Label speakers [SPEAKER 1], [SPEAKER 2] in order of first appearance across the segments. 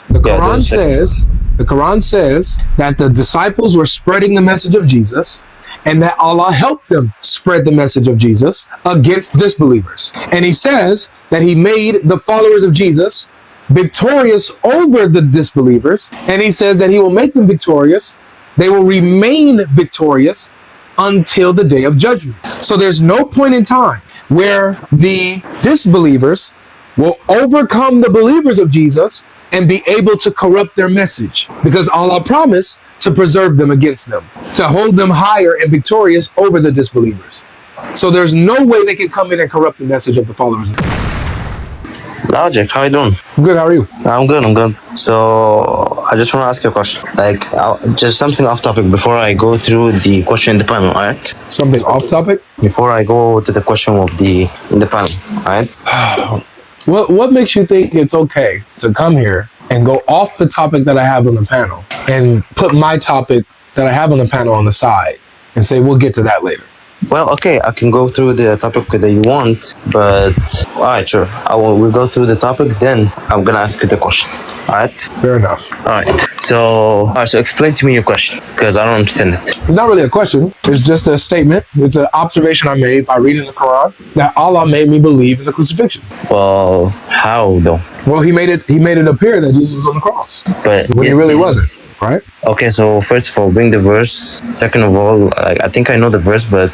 [SPEAKER 1] The Quran says that the disciples were spreading the message of Jesus, and that Allah helped them spread the message of Jesus against disbelievers. And he says that he made the followers of Jesus victorious over the disbelievers, and he says that he will make them victorious. They will remain victorious until the day of judgment. So there's no point in time where the disbelievers will overcome the believers of Jesus and be able to corrupt their message, because Allah promised to preserve them against them, to hold them higher and victorious over the disbelievers. So there's no way they can come in and corrupt the message of the followers.
[SPEAKER 2] Logic, how you doing?
[SPEAKER 1] Good, how are you?
[SPEAKER 2] I'm good. So I just want to ask you a question, like just something off topic before I go through the question in the panel, alright?
[SPEAKER 1] Something off topic?
[SPEAKER 2] Before I go to the question in the panel, alright?
[SPEAKER 1] What makes you think it's okay to come here and go off the topic that I have on the panel and put my topic that I have on the panel on the side and say we'll get to that later?
[SPEAKER 2] Well, okay, I can go through the topic that you want, but alright, sure. We'll go through the topic, then I'm gonna ask you the question. Alright?
[SPEAKER 1] Fair enough.
[SPEAKER 2] Alright. So explain to me your question, because I don't understand it.
[SPEAKER 1] It's not really a question. It's just a statement. It's an observation I made by reading the Quran that Allah made me believe in the crucifixion.
[SPEAKER 2] Well, how though?
[SPEAKER 1] Well, he made it appear that Jesus was on the cross,
[SPEAKER 2] But
[SPEAKER 1] when he really wasn't. Right?
[SPEAKER 2] Okay, so first of all, bring the verse. Second of all, like, I think I know the verse, but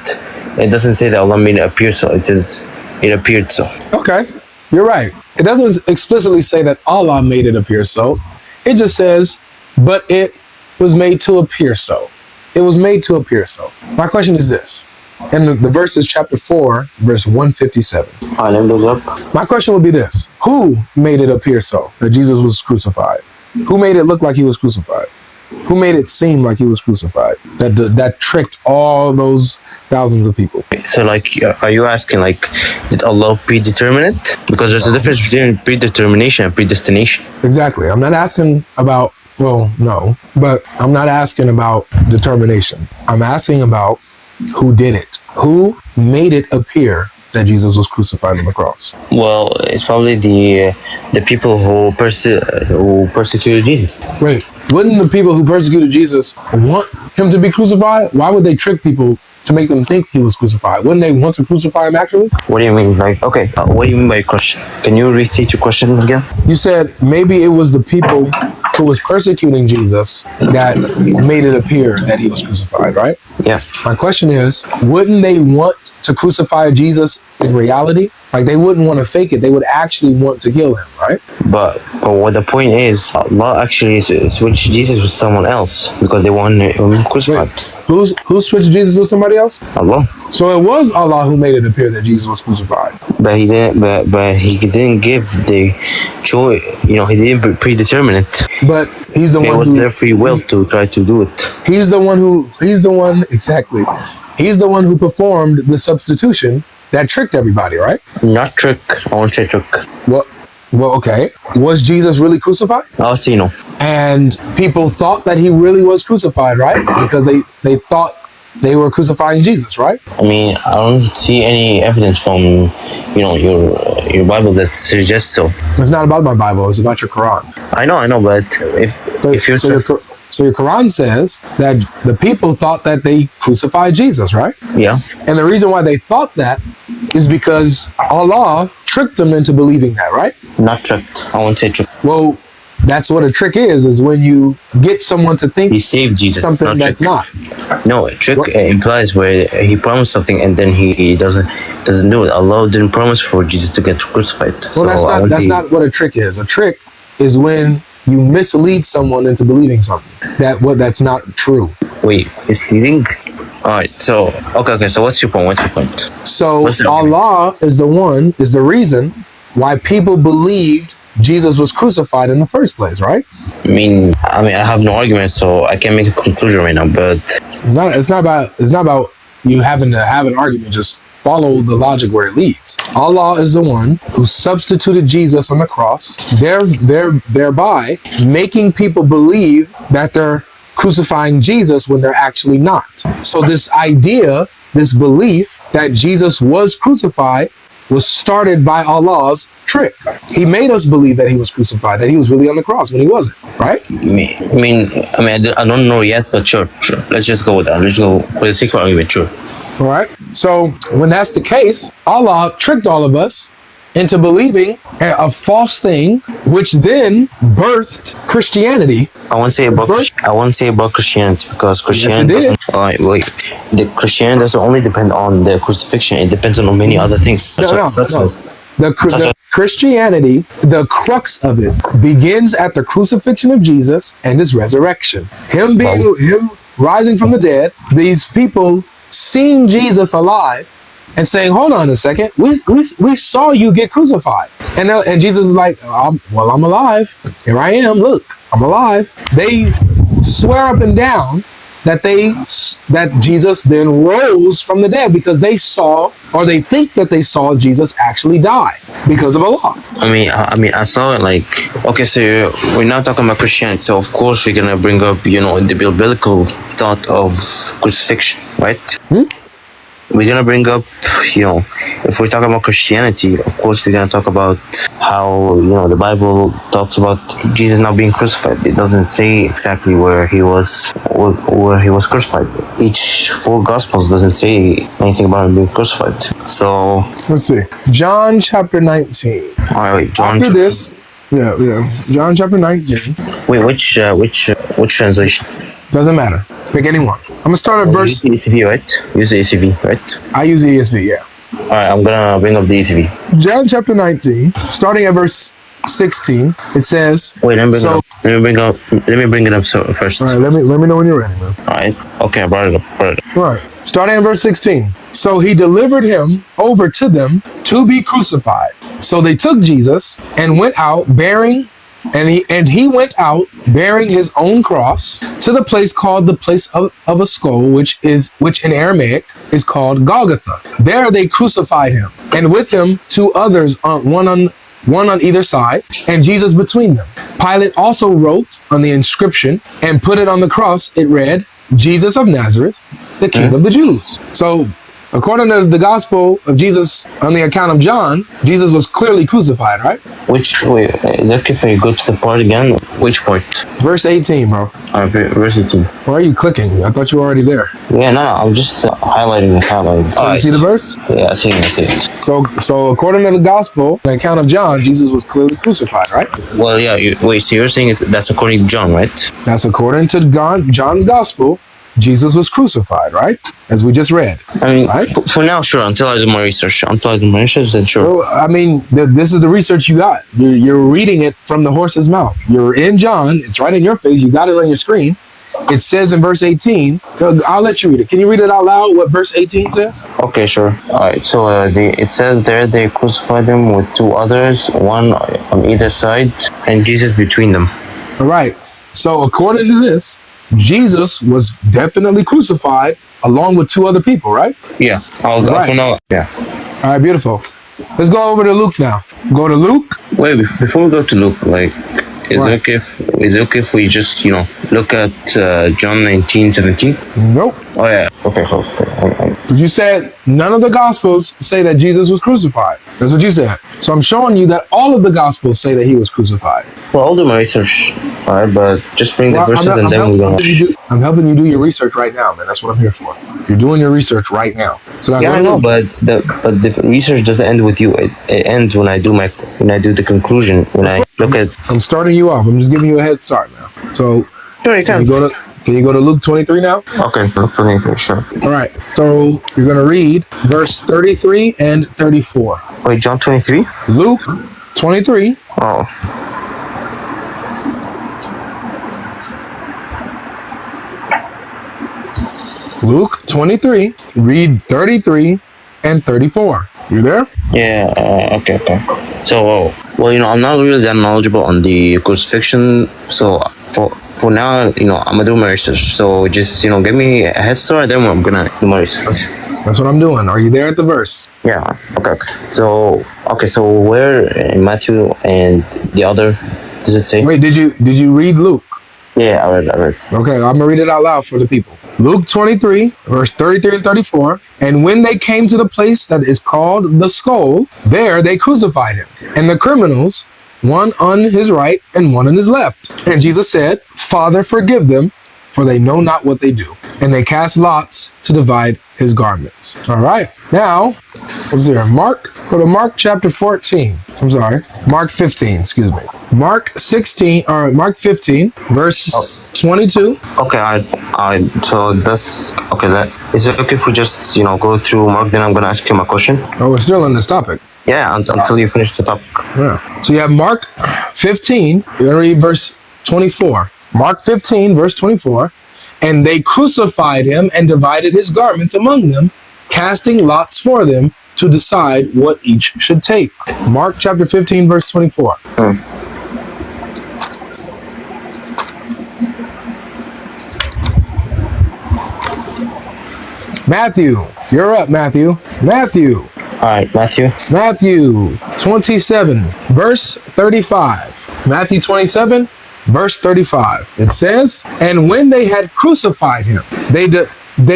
[SPEAKER 2] it doesn't say that Allah made it appear so. It says it appeared so.
[SPEAKER 1] Okay, you're right. It doesn't explicitly say that Allah made it appear so. It just says, but it was made to appear so. It was made to appear so. My question is this. And the verse is chapter 4, verse 157. My question would be this. Who made it appear so, that Jesus was crucified? Who made it look like he was crucified? Who made it seem like he was crucified? That tricked all those thousands of people.
[SPEAKER 2] So, like, are you asking, like, did Allah predetermine it? Because there's a difference between predetermination and predestination.
[SPEAKER 1] Exactly. I'm not asking about, well, no, but I'm not asking about determination. I'm asking about who did it. Who made it appear that Jesus was crucified on the cross?
[SPEAKER 2] Well, it's probably the people who persecuted Jesus.
[SPEAKER 1] Wait, wouldn't the people who persecuted Jesus want him to be crucified? Why would they trick people to make them think he was crucified? Wouldn't they want to crucify him actually?
[SPEAKER 2] What do you mean? Like, okay, what do you mean by your question? Can you restate your question again?
[SPEAKER 1] You said maybe it was the people who was persecuting Jesus that made it appear that he was crucified, right?
[SPEAKER 2] Yeah.
[SPEAKER 1] My question is, wouldn't they want to crucify Jesus in reality? Like, they wouldn't want to fake it. They would actually want to kill him, right?
[SPEAKER 2] But what the point is, Allah actually switched Jesus with someone else because they wanted him crucified.
[SPEAKER 1] Wait, who switched Jesus with somebody else?
[SPEAKER 2] Allah.
[SPEAKER 1] So it was Allah who made it appear that Jesus was crucified.
[SPEAKER 2] But he didn't. But he didn't give the choice. You know, he didn't predetermine it.
[SPEAKER 1] But he's the one.
[SPEAKER 2] It was their free will to try to do it.
[SPEAKER 1] He's the one exactly. He's the one who performed the substitution that tricked everybody, right?
[SPEAKER 2] Not trick. I won't say trick.
[SPEAKER 1] Well, okay. Was Jesus really crucified?
[SPEAKER 2] I'll say no.
[SPEAKER 1] And people thought that he really was crucified, right? Because they thought they were crucifying Jesus, right?
[SPEAKER 2] I mean, I don't see any evidence from, your Bible that suggests so.
[SPEAKER 1] It's not about my Bible. It's about your Quran.
[SPEAKER 2] I know, but if you're
[SPEAKER 1] so your Quran says that the people thought that they crucified Jesus, right?
[SPEAKER 2] Yeah.
[SPEAKER 1] And the reason why they thought that is because Allah tricked them into believing that, right?
[SPEAKER 2] Not tricked. I won't say tricked.
[SPEAKER 1] Well, that's what a trick is when you get someone to think
[SPEAKER 2] he saved Jesus,
[SPEAKER 1] something that's not.
[SPEAKER 2] No, a trick implies where he promised something and then he doesn't do it. Allah didn't promise for Jesus to get crucified.
[SPEAKER 1] Well,
[SPEAKER 2] so
[SPEAKER 1] that's not what a trick is. A trick is when you mislead someone into believing something that's not true.
[SPEAKER 2] Wait, misleading? Alright, so okay, so what's your point?
[SPEAKER 1] So Allah is the reason why people believed Jesus was crucified in the first place, right?
[SPEAKER 2] I mean, I have no argument, so I can't make a conclusion right now, but
[SPEAKER 1] it's not about you having to have an argument, just follow the logic where it leads. Allah is the one who substituted Jesus on the cross, thereby making people believe that they're crucifying Jesus when they're actually not. So this idea, this belief that Jesus was crucified was started by Allah's trick. He made us believe that he was crucified, that he was really on the cross when he wasn't, right?
[SPEAKER 2] I don't know yet, but sure. Let's just go with that. Let's go for the sake of argument, sure.
[SPEAKER 1] All right. So when that's the case, Allah tricked all of us into believing a false thing, which then birthed Christianity.
[SPEAKER 2] I won't say about Christianity because Christianity
[SPEAKER 1] Yes, it did.
[SPEAKER 2] doesn't. Wait. The Christianity doesn't only depend on the crucifixion. It depends on many other things. Such as
[SPEAKER 1] The Christianity, the crux of it, begins at the crucifixion of Jesus and his resurrection. Him rising from the dead. These people seeing Jesus alive and saying, "Hold on a second, we saw you get crucified," and Jesus is like, I'm alive. Here I am. Look, I'm alive. They swear up and down that Jesus then rose from the dead because they saw, or they think that they saw Jesus actually die because of Allah.
[SPEAKER 2] I saw it like, okay, so we're now talking about Christianity, so of course we're gonna bring up, the biblical thought of crucifixion, right? We're gonna bring up, if we're talking about Christianity, of course we're gonna talk about how, the Bible talks about Jesus not being crucified. It doesn't say exactly where he was crucified. Each four Gospels doesn't say anything about him being crucified. So
[SPEAKER 1] let's see, John chapter 19.
[SPEAKER 2] All right, wait, John.
[SPEAKER 1] After this, John chapter 19.
[SPEAKER 2] Wait, which translation?
[SPEAKER 1] Doesn't matter. Pick any one. I'm gonna start at verse.
[SPEAKER 2] Use the ESV, right? Use the ESV, right?
[SPEAKER 1] I use the ESV, yeah.
[SPEAKER 2] All right, I'm gonna bring up the ESV.
[SPEAKER 1] John chapter 19, starting at verse 16, it says.
[SPEAKER 2] Wait, let me bring it up first.
[SPEAKER 1] All right, let me know when you're ready, man.
[SPEAKER 2] All right. Okay, I brought it up.
[SPEAKER 1] All right. Starting at verse 16. So he delivered him over to them to be crucified. So they took Jesus and went out he went out bearing his own cross to the place called the place of a skull, which in Aramaic is called Golgotha. There they crucified him, and with him two others, one on either side, and Jesus between them. Pilate also wrote on the inscription and put it on the cross. It read, "Jesus of Nazareth, the King of the Jews." So, according to the Gospel of Jesus, on the account of John, Jesus was clearly crucified, right?
[SPEAKER 2] Look, if I go to the part again, which part?
[SPEAKER 1] Verse 18, bro.
[SPEAKER 2] Verse 18.
[SPEAKER 1] Why are you clicking? I thought you were already there.
[SPEAKER 2] Yeah, no, I'm just highlighting the highlight.
[SPEAKER 1] So you see the verse?
[SPEAKER 2] Yeah, I see it.
[SPEAKER 1] So according to the Gospel, the account of John, Jesus was clearly crucified, right?
[SPEAKER 2] Well, yeah. So you're saying that's according to John, right?
[SPEAKER 1] That's according to John's Gospel. Jesus was crucified, right? As we just read. Right?
[SPEAKER 2] For now, sure. Until I do my research. Then sure.
[SPEAKER 1] Well, this is the research you got. You're reading it from the horse's mouth. You're in John. It's right in your face. You got it on your screen. It says in verse 18. I'll let you read it. Can you read it out loud? What verse 18 says?
[SPEAKER 2] Okay, sure. All right. So it says there they crucified him with two others, one on either side, and Jesus between them.
[SPEAKER 1] All right. So according to this, Jesus was definitely crucified along with two other people, right?
[SPEAKER 2] Yeah. I'll know. Yeah.
[SPEAKER 1] All right, beautiful. Let's go over to Luke now. Go to Luke.
[SPEAKER 2] Wait, before we go to Luke, is it okay if we just, look at John 19:17?
[SPEAKER 1] Nope.
[SPEAKER 2] Oh, yeah. Okay.
[SPEAKER 1] You said none of the Gospels say that Jesus was crucified. That's what you said. So I'm showing you that all of the Gospels say that he was crucified.
[SPEAKER 2] Well, I'll do my research, all right, but just bring the verses and then we're going to...
[SPEAKER 1] I'm helping you do your research right now, man. That's what I'm here for. You're doing your research right now. So now
[SPEAKER 2] I know, but the research doesn't end with you. It ends when I do the conclusion, when I look at...
[SPEAKER 1] I'm starting you off. I'm just giving you a head start now. So
[SPEAKER 2] sure, you can.
[SPEAKER 1] Can you go to Luke 23 now?
[SPEAKER 2] Okay, Luke 23, sure.
[SPEAKER 1] All right. So you're going to read verse 33 and 34.
[SPEAKER 2] Wait, John 23?
[SPEAKER 1] Luke 23.
[SPEAKER 2] Oh.
[SPEAKER 1] Luke 23, read 33 and 34. You there?
[SPEAKER 2] Yeah, okay. So, I'm not really that knowledgeable on the crucifixion, so for now, I'm gonna do my research. So just, give me a head start, then I'm gonna do my research.
[SPEAKER 1] That's what I'm doing. Are you there at the verse?
[SPEAKER 2] Yeah, okay. So where in Matthew and the other, does it say?
[SPEAKER 1] Wait, did you read Luke?
[SPEAKER 2] Yeah, I read.
[SPEAKER 1] Okay, I'm gonna read it out loud for the people. Luke 23, verse 33 and 34. And when they came to the place that is called the Skull, there they crucified him, and the criminals, one on his right and one on his left. And Jesus said, Father, forgive them, for they know not what they do. And they cast lots to divide his garments. All right. Now, what's there? Go to Mark chapter 14. I'm sorry. Mark 15, excuse me. Mark 15, verse 22.
[SPEAKER 2] Okay, so that's okay. Is it okay if we just go through Mark? Then I'm gonna ask you my question.
[SPEAKER 1] Oh, we're still on this topic.
[SPEAKER 2] Yeah, until you finish the topic.
[SPEAKER 1] Yeah. So you have Mark 15. You're gonna read verse 24. Mark 15, verse 24. And they crucified him and divided his garments among them, casting lots for them to decide what each should take. Mark chapter 15, verse 24. Matthew, you're up, Matthew.
[SPEAKER 2] All right,
[SPEAKER 1] Matthew 27, verse 35. Matthew 27, verse 35. It says, and when they had crucified him, they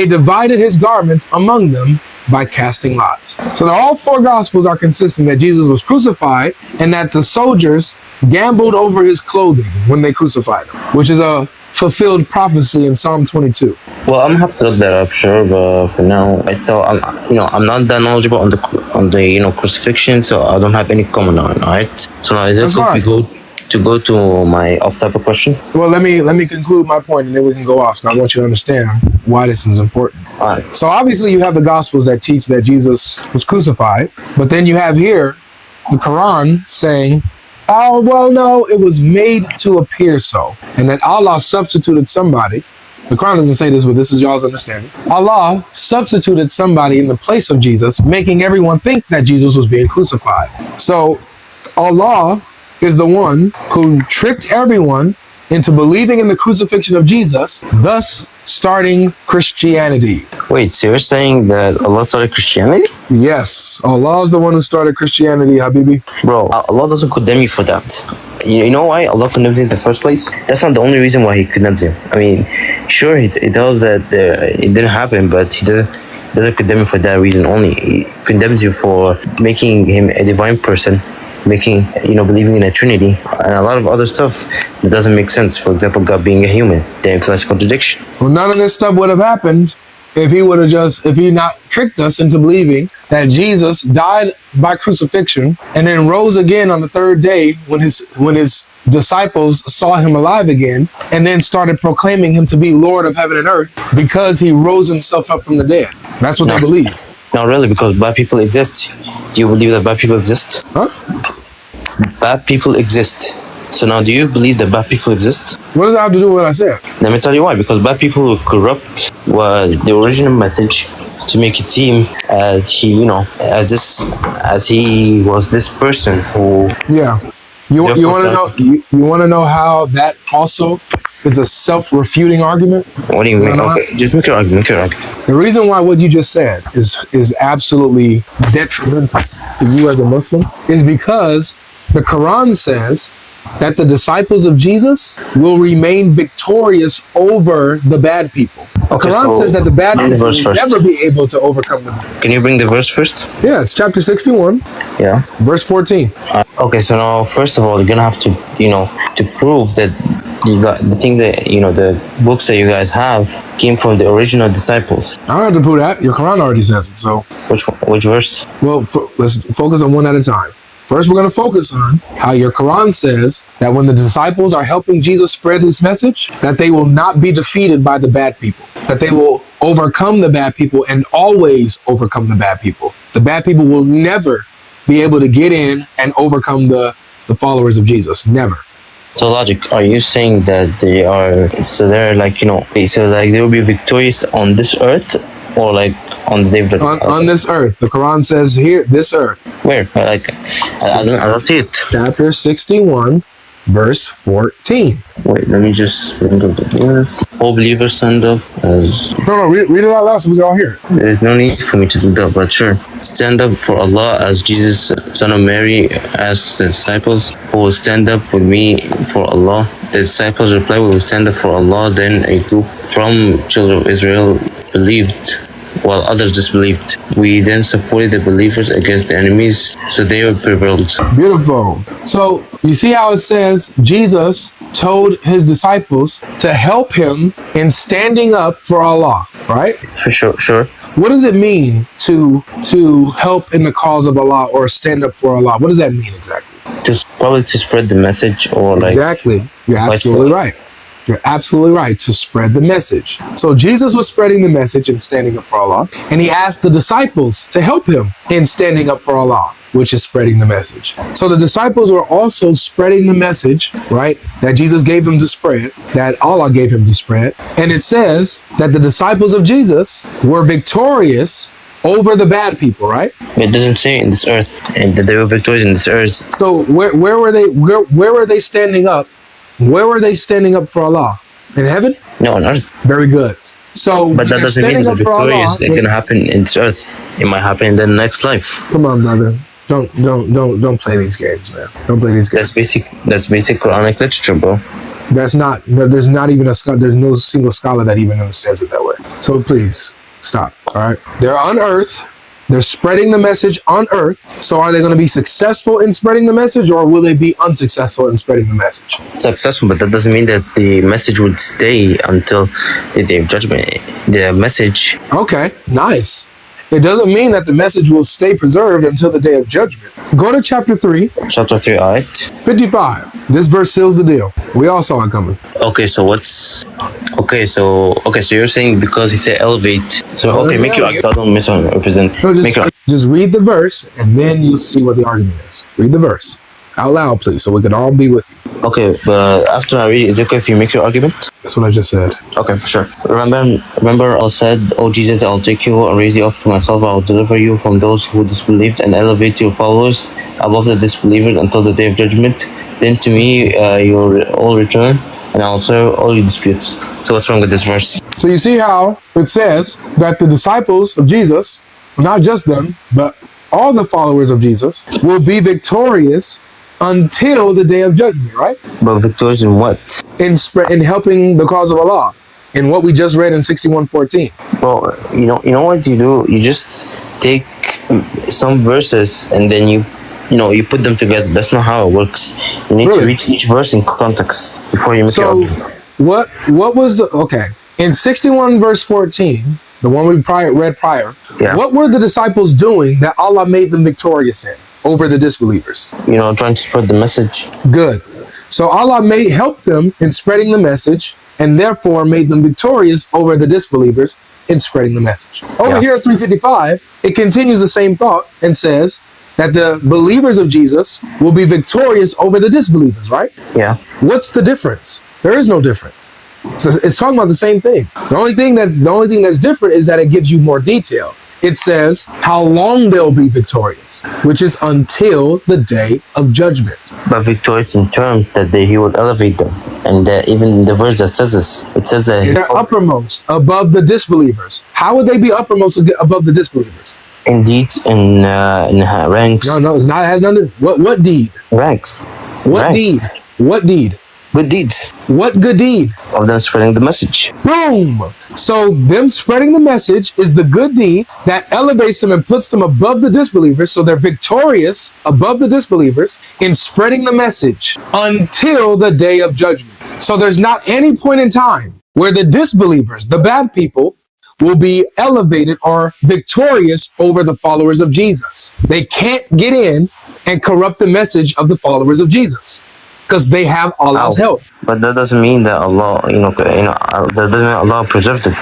[SPEAKER 1] divided his garments among them by casting lots. So all four gospels are consistent that Jesus was crucified and that the soldiers gambled over his clothing when they crucified him, which is a fulfilled prophecy in Psalm 22.
[SPEAKER 2] Well, I'm gonna have to look that up, sure, but for now, so I'm not that knowledgeable on the crucifixion, so I don't have any comment on it. All right. So now is it cool if we go to my off-topic question?
[SPEAKER 1] Well, let me conclude my point, and then we can go off. So I want you to understand why this is important.
[SPEAKER 2] All right.
[SPEAKER 1] So obviously, you have the Gospels that teach that Jesus was crucified, but then you have here the Quran saying, oh, well, no, it was made to appear so, and that Allah substituted somebody. The Quran doesn't say this, but this is y'all's understanding. Allah substituted somebody in the place of Jesus, making everyone think that Jesus was being crucified. So Allah is the one who tricked everyone into believing in the crucifixion of Jesus, thus starting Christianity.
[SPEAKER 2] Wait, so you're saying that Allah started Christianity?
[SPEAKER 1] Yes, Allah is the one who started Christianity, Habibi.
[SPEAKER 2] Bro, Allah doesn't condemn you for that. You know why Allah condemns you in the first place? That's not the only reason why He condemns you. I mean, sure, He tells that it didn't happen, but He doesn't condemn you for that reason only. He condemns you for making Him a divine person, believing in a Trinity, and a lot of other stuff that doesn't make sense. For example, God being a human, that implies contradiction.
[SPEAKER 1] Well, none of this stuff would have happened if He not tricked us into believing that Jesus died by crucifixion and then rose again on the third day when his disciples saw him alive again, and then started proclaiming him to be Lord of heaven and earth because he rose himself up from the dead. That's what they believe.
[SPEAKER 2] Not really, because bad people exist. Do you believe that bad people exist?
[SPEAKER 1] Huh?
[SPEAKER 2] Bad people exist. So now, do you believe that bad people exist?
[SPEAKER 1] What does that have to do with what I said?
[SPEAKER 2] Let me tell you why. Because bad people will corrupt the original message to make it seem as he was this person who.
[SPEAKER 1] Yeah. You want to know? You want to know how that also is a self-refuting argument?
[SPEAKER 2] What do you mean? Okay, just make your argument.
[SPEAKER 1] The reason why what you just said is absolutely detrimental to you as a Muslim is because the Quran says that the disciples of Jesus will remain victorious over the bad people. The Quran says that the bad people will never be able to overcome them.
[SPEAKER 2] Can you bring the verse first?
[SPEAKER 1] Yeah, it's chapter 61.
[SPEAKER 2] Yeah.
[SPEAKER 1] Verse 14.
[SPEAKER 2] Okay, so now first of all, you're gonna have to, to prove that you got the things that the books that you guys have came from the original disciples.
[SPEAKER 1] I don't have to prove that. Your Quran already says it. So
[SPEAKER 2] which verse?
[SPEAKER 1] Well, let's focus on one at a time. First, we're going to focus on how your Quran says that when the disciples are helping Jesus spread his message, that they will not be defeated by the bad people, that they will overcome the bad people and always overcome the bad people. The bad people will never be able to get in and overcome the followers of Jesus. Never.
[SPEAKER 2] So Logic, are you saying that they will be victorious on this earth, or like on the day of
[SPEAKER 1] on this earth? The Quran says here, this earth.
[SPEAKER 2] Where? I don't see it.
[SPEAKER 1] Chapter 61, verse 14.
[SPEAKER 2] Wait, let me just bring up the verse. All believers stand up as...
[SPEAKER 1] No, read it out loud so we can all hear it.
[SPEAKER 2] There's no need for me to do that, but sure. Stand up for Allah as Jesus, son of Mary, asked the disciples, who will stand up with me for Allah? The disciples replied, we will stand up for Allah. Then a group from children of Israel believed, while others disbelieved. We then supported the believers against the enemies, so they were prevailed.
[SPEAKER 1] Beautiful. So you see how it says Jesus told his disciples to help him in standing up for Allah, right?
[SPEAKER 2] For sure.
[SPEAKER 1] What does it mean to help in the cause of Allah or stand up for Allah? What does that mean exactly?
[SPEAKER 2] Just probably to spread the message, or like...
[SPEAKER 1] Exactly. You're absolutely right. You're absolutely right, to spread the message. So Jesus was spreading the message and standing up for Allah, and he asked the disciples to help him in standing up for Allah, which is spreading the message. So the disciples were also spreading the message, right, that Jesus gave them to spread, that Allah gave him to spread. And it says that the disciples of Jesus were victorious over the bad people, right?
[SPEAKER 2] It doesn't say in this earth, and that they were victorious in this earth.
[SPEAKER 1] So where were they standing up? Where were they standing up for Allah? In heaven?
[SPEAKER 2] No, on earth.
[SPEAKER 1] Very good. So,
[SPEAKER 2] but that doesn't mean that they're victorious. It's gonna happen in this earth. It might happen in the next life.
[SPEAKER 1] Come on, brother. Don't play these games, man. Don't play these games.
[SPEAKER 2] That's basic Quranic literature, bro.
[SPEAKER 1] That's not. There's not even there's no single scholar that even understands it that way. So please stop. All right. They're on earth. They're spreading the message on earth. So are they going to be successful in spreading the message, or will they be unsuccessful in spreading the message?
[SPEAKER 2] Successful, but that doesn't mean that the message would stay until the day of judgment. The message...
[SPEAKER 1] Okay, nice. It doesn't mean that the message will stay preserved until the day of judgment. Go to chapter 3.
[SPEAKER 2] Chapter 3, ayat
[SPEAKER 1] 55. This verse seals the deal. We all saw it coming.
[SPEAKER 2] Okay, so what's... Okay, so you're saying because he said elevate. So, okay, make your argument. I don't misrepresent.
[SPEAKER 1] No, just read the verse, and then you'll see what the argument is. Read the verse. Out loud, please, so we can all be with you.
[SPEAKER 2] Okay, but after I read it, is it okay if you make your argument?
[SPEAKER 1] That's what I just said.
[SPEAKER 2] Okay, for sure. Remember I said, oh Jesus, I'll take you and raise you up to myself. I'll deliver you from those who disbelieved and elevate your followers above the disbelievers until the day of judgment. Then to me you'll all return, and I'll serve all your disputes. So what's wrong with this verse?
[SPEAKER 1] So you see how it says that the disciples of Jesus, not just them, but all the followers of Jesus, will be victorious until the day of judgment, right?
[SPEAKER 2] But victorious in what?
[SPEAKER 1] In helping the cause of Allah, in what we just read in 61:14.
[SPEAKER 2] Well, you know what you do? You just take some verses and then you put them together. That's not how it works. You need to read each verse in context before you make your argument.
[SPEAKER 1] What was the... Okay, in 61 verse 14, the one we read prior, what were the disciples doing that Allah made them victorious in over the disbelievers?
[SPEAKER 2] Trying to spread the message.
[SPEAKER 1] Good. So Allah helped them in spreading the message, and therefore made them victorious over the disbelievers in spreading the message. Over here at 355, it continues the same thought and says that the believers of Jesus will be victorious over the disbelievers, right?
[SPEAKER 2] Yeah.
[SPEAKER 1] What's the difference? There is no difference. So it's talking about the same thing. The only thing that's different is that it gives you more detail. It says how long they'll be victorious, which is until the day of judgment.
[SPEAKER 2] But victorious in terms that he will elevate them. And even the verse that says this, it says that
[SPEAKER 1] they're uppermost above the disbelievers. How would they be uppermost above the disbelievers?
[SPEAKER 2] In deeds, in ranks.
[SPEAKER 1] No, it's not. It has nothing. What deed?
[SPEAKER 2] Ranks.
[SPEAKER 1] What
[SPEAKER 2] ranks.
[SPEAKER 1] deed? What deed?
[SPEAKER 2] Good deeds.
[SPEAKER 1] What good deed?
[SPEAKER 2] Of them spreading the message.
[SPEAKER 1] Boom! So them spreading the message is the good deed that elevates them and puts them above the disbelievers. So they're victorious above the disbelievers in spreading the message until the day of judgment. So there's not any point in time where the disbelievers, the bad people, will be elevated or victorious over the followers of Jesus. They can't get in and corrupt the message of the followers of Jesus, because they have Allah's help.
[SPEAKER 2] But that doesn't mean that Allah, that doesn't mean Allah preserved it.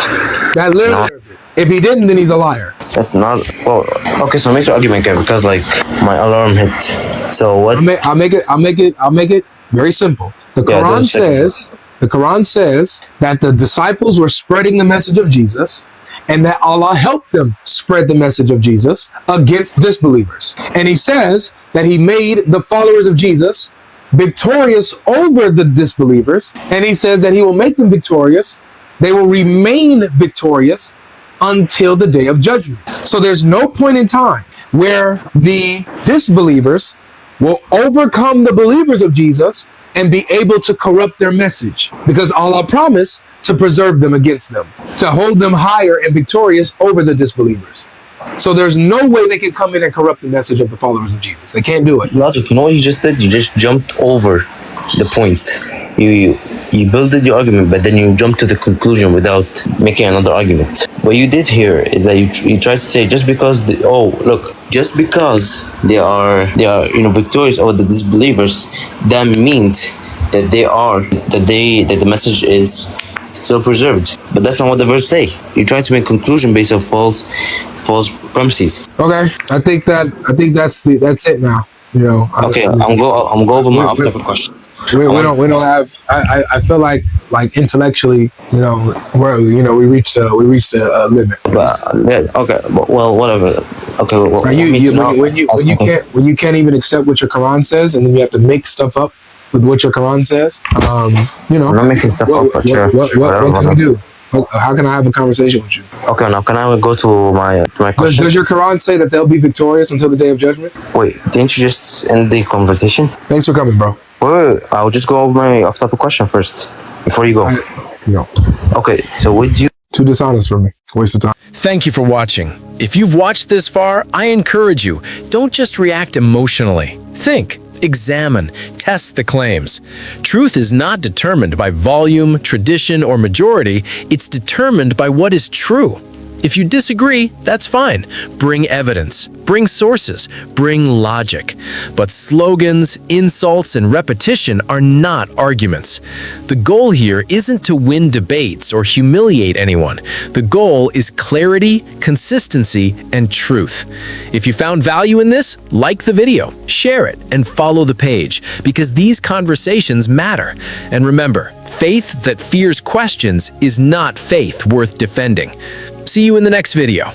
[SPEAKER 1] That literally, if he didn't, then he's a liar.
[SPEAKER 2] That's not. Well, okay. So make your argument, Kevin, because my alarm hit. So what?
[SPEAKER 1] I'll make it very simple. The Quran says that the disciples were spreading the message of Jesus, and that Allah helped them spread the message of Jesus against disbelievers. And he says that he made the followers of Jesus victorious over the disbelievers, and he says that he will make them victorious. They will remain victorious until the day of judgment. So there's no point in time where the disbelievers will overcome the believers of Jesus and be able to corrupt their message, because Allah promised to preserve them against them, to hold them higher and victorious over the disbelievers. So there's no way they can come in and corrupt the message of the followers of Jesus. They can't do it.
[SPEAKER 2] Logic, you know what you just did? You just jumped over the point. You built your argument, but then you jumped to the conclusion without making another argument. What you did here is that you tried to say just because just because they are victorious over the disbelievers, that means that the message is still preserved. But that's not what the verse say. You try to make conclusion based on false premises.
[SPEAKER 1] Okay, I think that's it now.
[SPEAKER 2] I'm go over my off-topic question.
[SPEAKER 1] We don't have. I feel like intellectually, we reached a limit.
[SPEAKER 2] Well, whatever. Okay.
[SPEAKER 1] When you can't even accept what your Quran says, and then you have to make stuff up with what your Quran says.
[SPEAKER 2] I'm not making stuff up, but sure.
[SPEAKER 1] What can we do? How can I have a conversation with you?
[SPEAKER 2] Okay, now can I go to my question?
[SPEAKER 1] Does your Quran say that they'll be victorious until the day of judgment?
[SPEAKER 2] Wait, didn't you just end the conversation?
[SPEAKER 1] Thanks for coming, bro.
[SPEAKER 2] Wait, I'll just go over my off-topic question first before you go.
[SPEAKER 1] No.
[SPEAKER 2] Okay, so would you...
[SPEAKER 1] Too dishonest for me. Waste of time.
[SPEAKER 3] Thank you for watching. If you've watched this far, I encourage you, don't just react emotionally. Think, examine, test the claims. Truth is not determined by volume, tradition, or majority. It's determined by what is true. If you disagree, that's fine. Bring evidence, bring sources, bring logic. But slogans, insults, and repetition are not arguments. The goal here isn't to win debates or humiliate anyone. The goal is clarity, consistency, and truth. If you found value in this, like the video, share it, and follow the page, because these conversations matter. And remember, faith that fears questions is not faith worth defending. See you in the next video.